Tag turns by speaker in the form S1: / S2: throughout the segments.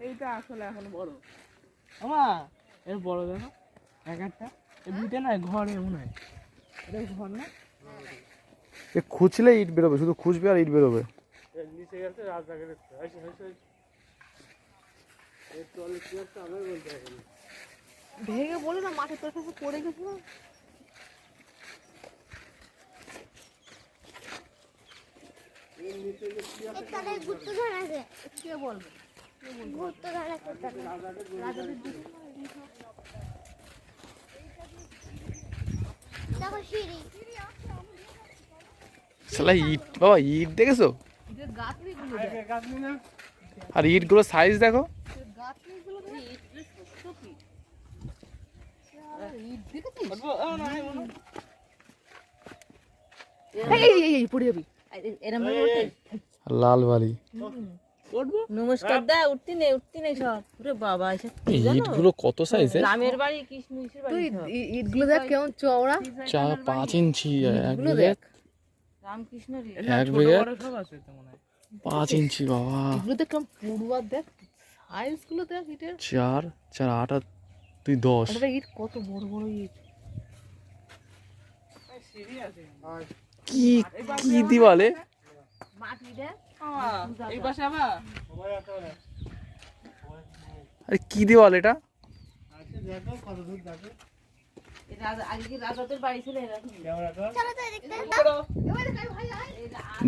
S1: এইটা আসলে এখন বড় আমা এর বড় দেখো এক একটা এই বিটে না ঘর এমন হয় এটা ঘর না
S2: এ খুঁজলে ইট বেরোবে, শুধু খুঁজবে আর ইট বেরোবে।
S1: নিচে গেছে রাজদাকে দেখতে আসে আসে এর তলে কি একটা আবার বলতে হবে ভেঙে বলে না মাঠে তোর কাছে পড়ে গেছিল এর নিচে যে কি আছে
S3: এখানে গুপ্তধন আছে
S1: কে বলবে
S3: গুপ্তধন আছে
S1: রাজাদের
S3: দেখো সিঁড়ি
S2: শালা ইট, বাবা ইট দেখেছো?
S1: এদের গাছগুলো গাছগুলো না
S2: আর ইট গুলো সাইজ দেখো।
S1: গাছগুলো ইট ছোট কি ইট দেখেছিস এই পড়ে যাবি এরকম ওঠে
S2: লাল বালি
S1: উঠবো নমস্কার দা উঠতি নেই সব ওরে বাবা এসব
S2: ইট গুলো কত সাইজের?
S1: রামের বাড়ি কৃষ্ণের বাড়ি তুই ইটগুলো দেখ কেমন চওড়া
S2: 5 ইঞ্চি এক বিঘে,
S1: রামকৃষ্ণের
S2: এক বিঘে
S1: সব আছে তো মনে হয়
S2: 5 ইঞ্চি বাবা।
S1: এগুলো দেখ কেমন পড়ুয়া দেখ সাইজ গুলো দেখ ইটের
S2: 4 4 8 আর 2 10।
S1: আরে ইট কত বড় বড় ইট সিঁড়ি আছে
S2: কি কি দিওয়ালে?
S1: মাটি দেখ এই পাশে আবার
S2: আরে কি দেওয়াল এটা?
S1: আগে কি রাজাদের বাড়ি ছিল এরকম
S3: চলো তো দেখতে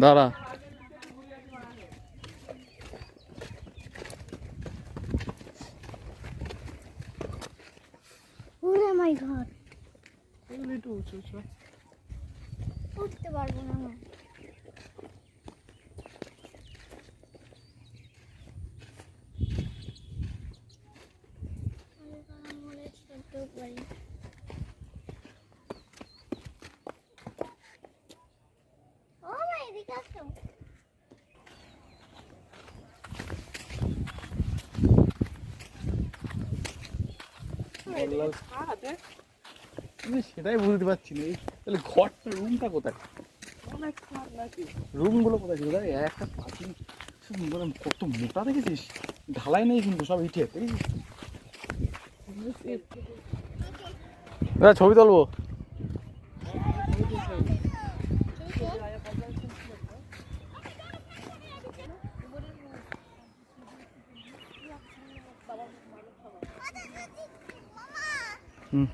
S2: দাঁড়া,
S3: ওরে মাই গড
S1: এগুলো একটু উঁচু উঁচু
S3: উঠতে পারবো না আমি। ও মা এদিকে আসো
S2: আমি সেটাই বুঝতে পারছি না, তাহলে ঘরটা রুমটা কোথায়?
S1: অনেক খারাপ নাকি
S2: রুম গুলো কোথায় ছিল? একটা প্রাচীন মানে কত মোটা দেখেছিস, ঢালাই নেই কিন্তু সব ইটে দেখেছিস? ছবি তুলবো। হুম